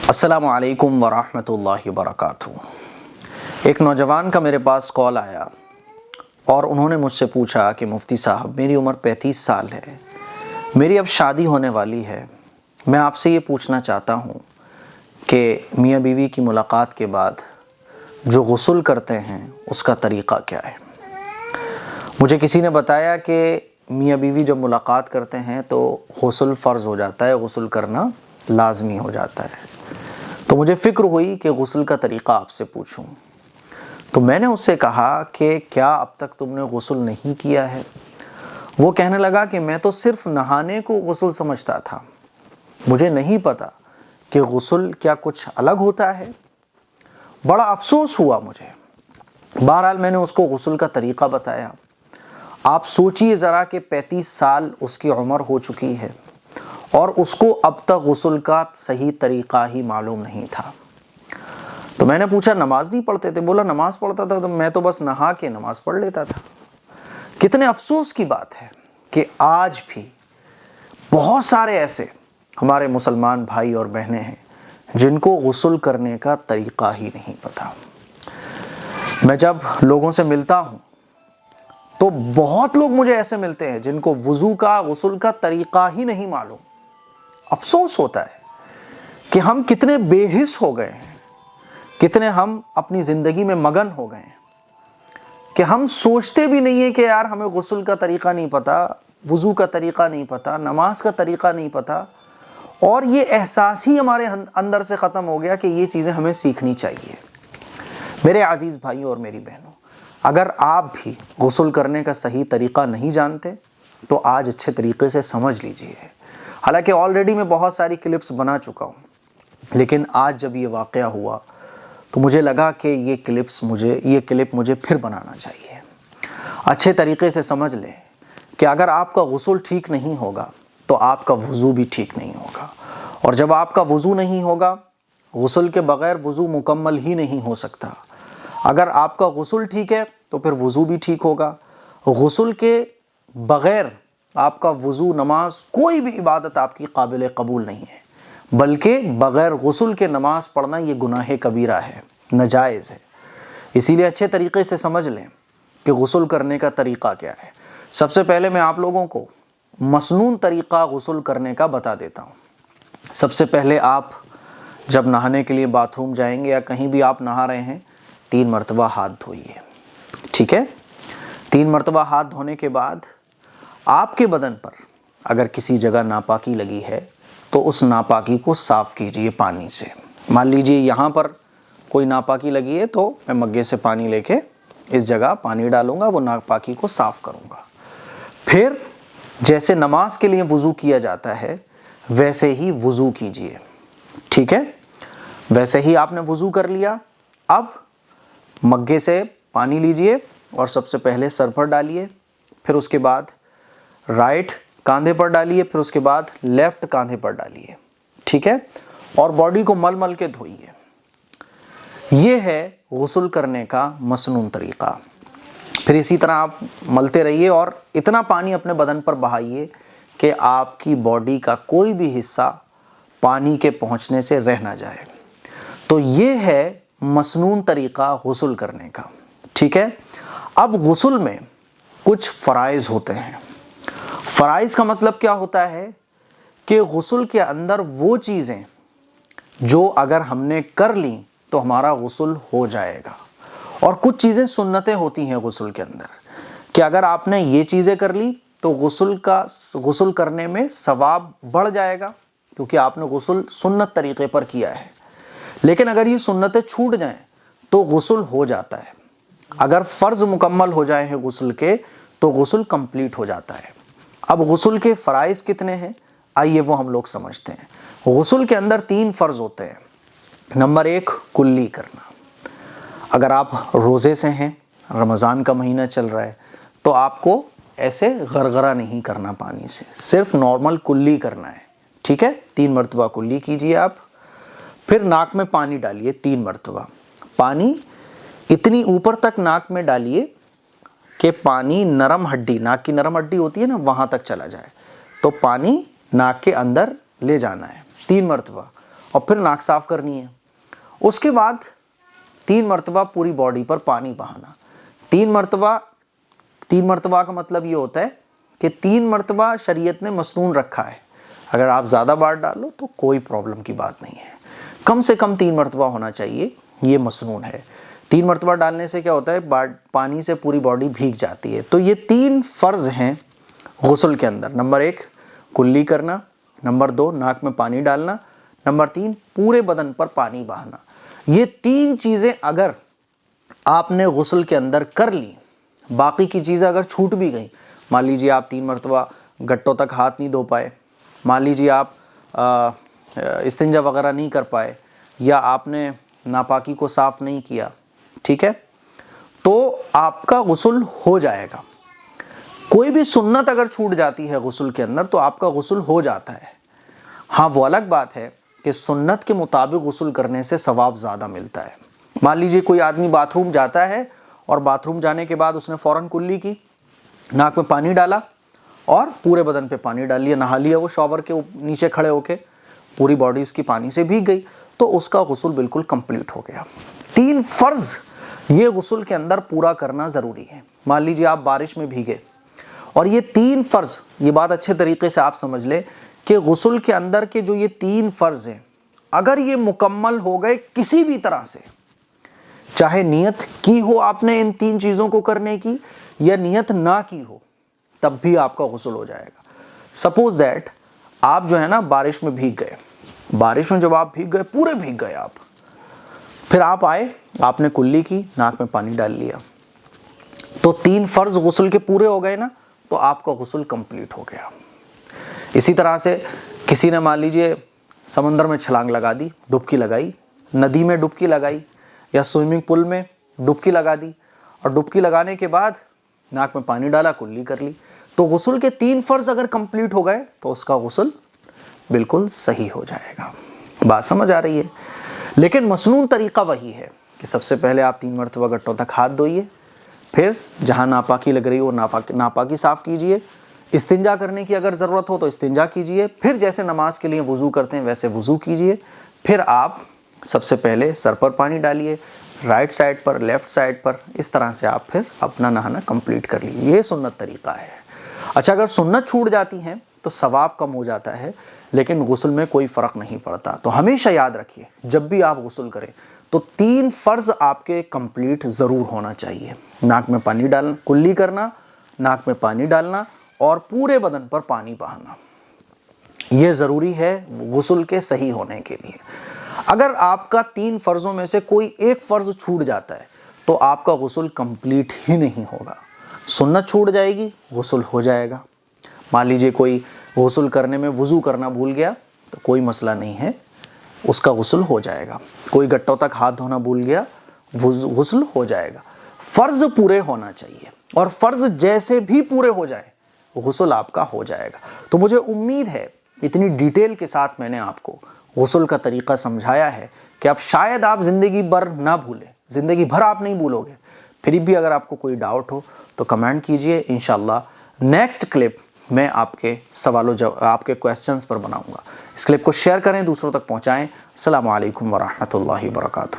السلام علیکم ورحمۃ اللہ وبرکاتہ۔ ایک نوجوان کا میرے پاس کال آیا اور انہوں نے مجھ سے پوچھا کہ مفتی صاحب میری عمر 35 سال ہے، میری اب شادی ہونے والی ہے، میں آپ سے یہ پوچھنا چاہتا ہوں کہ میاں بیوی کی ملاقات کے بعد جو غسل کرتے ہیں اس کا طریقہ کیا ہے۔ مجھے کسی نے بتایا کہ میاں بیوی جب ملاقات کرتے ہیں تو غسل فرض ہو جاتا ہے، غسل کرنا لازمی ہو جاتا ہے۔ تو مجھے فکر ہوئی کہ غسل کا طریقہ آپ سے پوچھوں، تو میں نے اس سے کہا کہ کیا اب تک تم نے غسل نہیں کیا ہے؟ وہ کہنے لگا کہ میں تو صرف نہانے کو غسل سمجھتا تھا، مجھے نہیں پتا کہ غسل کیا کچھ الگ ہوتا ہے۔ بڑا افسوس ہوا مجھے۔ بہرحال میں نے اس کو غسل کا طریقہ بتایا۔ آپ سوچئے ذرا کہ 35 سال اس کی عمر ہو چکی ہے اور اس کو اب تک غسل کا صحیح طریقہ ہی معلوم نہیں تھا۔ تو میں نے پوچھا نماز نہیں پڑھتے تھے؟ بولا نماز پڑھتا تھا، تو میں تو بس نہا کے نماز پڑھ لیتا تھا۔ کتنے افسوس کی بات ہے کہ آج بھی بہت سارے ایسے ہمارے مسلمان بھائی اور بہنیں ہیں جن کو غسل کرنے کا طریقہ ہی نہیں پتا۔ میں جب لوگوں سے ملتا ہوں تو بہت لوگ مجھے ایسے ملتے ہیں جن کو وضو کا غسل کا طریقہ ہی نہیں معلوم۔ افسوس ہوتا ہے کہ ہم کتنے بے حس ہو گئے ہیں، کتنے ہم اپنی زندگی میں مگن ہو گئے ہیں کہ ہم سوچتے بھی نہیں ہیں کہ یار ہمیں غسل کا طریقہ نہیں پتا، وضو کا طریقہ نہیں پتا، نماز کا طریقہ نہیں پتا، اور یہ احساس ہی ہمارے اندر سے ختم ہو گیا کہ یہ چیزیں ہمیں سیکھنی چاہیے۔ میرے عزیز بھائیوں اور میری بہنوں، اگر آپ بھی غسل کرنے کا صحیح طریقہ نہیں جانتے تو آج اچھے طریقے سے سمجھ لیجئے۔ حالانکہ آلریڈی میں بہت ساری کلپس بنا چکا ہوں، لیکن آج جب یہ واقعہ ہوا تو مجھے لگا کہ یہ کلپ مجھے پھر بنانا چاہیے۔ اچھے طریقے سے سمجھ لیں کہ اگر آپ کا غسل ٹھیک نہیں ہوگا تو آپ کا وضو بھی ٹھیک نہیں ہوگا، اور جب آپ کا وضو نہیں ہوگا، غسل کے بغیر وضو مکمل ہی نہیں ہو سکتا۔ اگر آپ کا غسل ٹھیک ہے تو پھر وضو بھی ٹھیک ہوگا۔ غسل کے بغیر آپ کا وضو، نماز، کوئی بھی عبادت آپ کی قابل قبول نہیں ہے، بلکہ بغیر غسل کے نماز پڑھنا یہ گناہ کبیرہ ہے، ناجائز ہے۔ اسی لیے اچھے طریقے سے سمجھ لیں کہ غسل کرنے کا طریقہ کیا ہے۔ سب سے پہلے میں آپ لوگوں کو مسنون طریقہ غسل کرنے کا بتا دیتا ہوں۔ سب سے پہلے آپ جب نہانے کے لیے باتھ روم جائیں گے یا کہیں بھی آپ نہا رہے ہیں، 3 مرتبہ ہاتھ دھوئیے، ٹھیک ہے؟ 3 مرتبہ ہاتھ دھونے کے بعد آپ کے بدن پر اگر کسی جگہ ناپاکی لگی ہے تو اس ناپاکی کو صاف کیجئے پانی سے۔ مان لیجئے یہاں پر کوئی ناپاکی لگی ہے تو میں مگے سے پانی لے کے اس جگہ پانی ڈالوں گا، وہ ناپاکی کو صاف کروں گا۔ پھر جیسے نماز کے لیے وضو کیا جاتا ہے ویسے ہی وضو کیجئے، ٹھیک ہے؟ ویسے ہی آپ نے وضو کر لیا۔ اب مگے سے پانی لیجئے اور سب سے پہلے سر پر ڈالیے، پھر اس کے بعد رائٹ کاندھے پر ڈالیے، پھر اس کے بعد لیفٹ کاندھے پر ڈالیے، ٹھیک ہے؟ اور باڈی کو مل مل کے دھوئیے۔ یہ ہے غسل کرنے کا مسنون طریقہ۔ پھر اسی طرح آپ ملتے رہیے اور اتنا پانی اپنے بدن پر بہائیے کہ آپ کی باڈی کا کوئی بھی حصہ پانی کے پہنچنے سے رہ نہ جائے۔ تو یہ ہے مسنون طریقہ غسل کرنے کا، ٹھیک ہے؟ اب غسل میں کچھ فرائض ہوتے ہیں۔ فرائض کا مطلب کیا ہوتا ہے کہ غسل کے اندر وہ چیزیں جو اگر ہم نے کر لیں تو ہمارا غسل ہو جائے گا، اور کچھ چیزیں سنتیں ہوتی ہیں غسل کے اندر کہ اگر آپ نے یہ چیزیں کر لی تو غسل کرنے میں ثواب بڑھ جائے گا کیونکہ آپ نے غسل سنت طریقے پر کیا ہے۔ لیکن اگر یہ سنتیں چھوٹ جائیں تو غسل ہو جاتا ہے۔ اگر فرض مکمل ہو جائے ہیں غسل کے تو غسل کمپلیٹ ہو جاتا ہے۔ اب غسل کے فرائض کتنے ہیں آئیے وہ ہم لوگ سمجھتے ہیں۔ غسل کے اندر 3 فرض ہوتے ہیں۔ نمبر 1 کلی کرنا۔ اگر آپ روزے سے ہیں، رمضان کا مہینہ چل رہا ہے، تو آپ کو ایسے غرغرہ نہیں کرنا پانی سے، صرف نارمل کلی کرنا ہے، ٹھیک ہے؟ 3 مرتبہ کلی کیجئے آپ۔ پھر ناک میں پانی ڈالیے 3 مرتبہ۔ پانی اتنی اوپر تک ناک میں ڈالیے کہ پانی نرم ہڈی، ناک کی نرم ہڈی ہوتی ہے نا، وہاں تک چلا جائے۔ تو پانی ناک کے اندر لے جانا ہے 3 مرتبہ، اور پھر ناک صاف کرنی ہے. اس کے بعد 3 مرتبہ پوری باڈی پر پانی بہانا. 3 مرتبہ کا مطلب یہ ہوتا ہے کہ 3 مرتبہ شریعت نے مسنون رکھا ہے. اگر آپ زیادہ بار ڈالو تو کوئی پرابلم کی بات نہیں ہے, کم سے کم 3 مرتبہ ہونا چاہیے, یہ مسنون ہے. 3 مرتبہ ڈالنے سے کیا ہوتا ہے, پانی سے پوری باڈی بھیگ جاتی ہے. تو یہ 3 فرض ہیں غسل کے اندر. نمبر 1 کلی کرنا, نمبر 2 ناک میں پانی ڈالنا, نمبر 3 پورے بدن پر پانی بہانا. یہ 3 چیزیں اگر آپ نے غسل کے اندر کر لی, باقی کی چیزیں اگر چھوٹ بھی گئیں, مان لیجیے آپ 3 مرتبہ گٹوں تک ہاتھ نہیں دھو پائے, مان لیجیے آپ استنجا وغیرہ نہیں کر پائے, یا آپ نے ناپاکی کو صاف نہیں کیا, ٹھیک ہے, تو آپ کا غسل ہو جائے گا. کوئی بھی سنت اگر چھوٹ جاتی ہے غسل کے اندر تو آپ کا غسل ہو جاتا ہے. ہاں وہ الگ بات ہے کہ سنت کے مطابق غسل کرنے سے ثواب زیادہ ملتا ہے. مان لیجیے کوئی آدمی باتھ روم جاتا ہے اور باتھ روم جانے کے بعد اس نے فوراً کلی کی, ناک میں پانی ڈالا اور پورے بدن پہ پانی ڈال لیا, نہا لیا, وہ شاور کے نیچے کھڑے ہو کے, پوری باڈی اس کی پانی سے بھیگ گئی, تو اس کا غسل بالکل کمپلیٹ ہو گیا. 3 فرض یہ غسل کے اندر پورا کرنا ضروری ہے. مان لیجیے آپ بارش میں بھیگے, اور یہ 3 فرض, یہ بات اچھے طریقے سے آپ سمجھ لیں کہ غسل کے اندر کے جو یہ 3 فرض ہیں, اگر یہ مکمل ہو گئے کسی بھی طرح سے, چاہے نیت کی ہو آپ نے ان 3 چیزوں کو کرنے کی یا نیت نہ کی ہو, تب بھی آپ کا غسل ہو جائے گا. سپوز دیٹ آپ جو ہے نا بارش میں بھیگ گئے, بارش میں جب آپ بھیگ گئے, پورے بھیگ گئے آپ, پھر آپ آئے, آپ نے کلی کی, ناک میں پانی ڈال لیا, تو 3 فرض غسل کے پورے ہو گئے نا, تو آپ کا غسل کمپلیٹ ہو گیا. اسی طرح سے کسی نے مان لیجئے سمندر میں چھلانگ لگا دی, ڈبکی لگائی, ندی میں ڈبکی لگائی یا سوئمنگ پول میں ڈبکی لگا دی, اور ڈبکی لگانے کے بعد ناک میں پانی ڈالا, کلی کر لی, تو غسل کے 3 فرض اگر کمپلیٹ ہو گئے تو اس کا غسل بالکل صحیح ہو جائے گا. بات سمجھ آ رہی ہے؟ لیکن مسنون طریقہ وہی ہے کہ سب سے پہلے آپ 3 مرتبہ گٹوں تک ہاتھ دھوئیے, پھر جہاں ناپاکی لگ رہی ہو ناپاکی صاف کیجئے, استنجا کرنے کی اگر ضرورت ہو تو استنجا کیجئے, پھر جیسے نماز کے لیے وضو کرتے ہیں ویسے وضو کیجئے, پھر آپ سب سے پہلے سر پر پانی ڈالیے, رائٹ سائڈ پر, لیفٹ سائڈ پر, اس طرح سے آپ پھر اپنا نہانا کمپلیٹ کر لیجیے. یہ سنت طریقہ ہے. اچھا, اگر سنت چھوٹ جاتی ہیں تو ثواب کم ہو جاتا ہے, لیکن غسل میں کوئی فرق نہیں پڑتا. تو ہمیشہ یاد رکھیے جب بھی آپ غسل کریں تو 3 فرض آپ کے کمپلیٹ ضرور ہونا چاہیے. ناک میں پانی ڈالنا, کلی کرنا, ناک میں پانی ڈالنا اور پورے بدن پر پانی بہانا, یہ ضروری ہے غسل کے صحیح ہونے کے لیے. اگر آپ کا 3 فرضوں میں سے کوئی ایک فرض چھوٹ جاتا ہے تو آپ کا غسل کمپلیٹ ہی نہیں ہوگا. سنت چھوٹ جائے گی, غسل ہو جائے گا. مان لیجئے کوئی غسل کرنے میں وضو کرنا بھول گیا تو کوئی مسئلہ نہیں ہے, اس کا غسل ہو جائے گا. کوئی گٹوں تک ہاتھ دھونا بھول گیا, غسل ہو جائے گا. فرض پورے ہونا چاہیے, اور فرض جیسے بھی پورے ہو جائے غسل آپ کا ہو جائے گا. تو مجھے امید ہے اتنی ڈیٹیل کے ساتھ میں نے آپ کو غسل کا طریقہ سمجھایا ہے کہ اب شاید آپ زندگی بھر نہ بھولیں, زندگی بھر آپ نہیں بھولو گے. پھر بھی اگر آپ کو کوئی ڈاؤٹ ہو تو کمنٹ کیجئے, انشاءاللہ نیکسٹ کلپ میں آپ کے آپ کے کویسچنز پر بناؤں گا. اس کلپ کو شیئر کریں, دوسروں تک پہنچائیں. السلام علیکم ورحمۃ اللہ وبرکاتہ.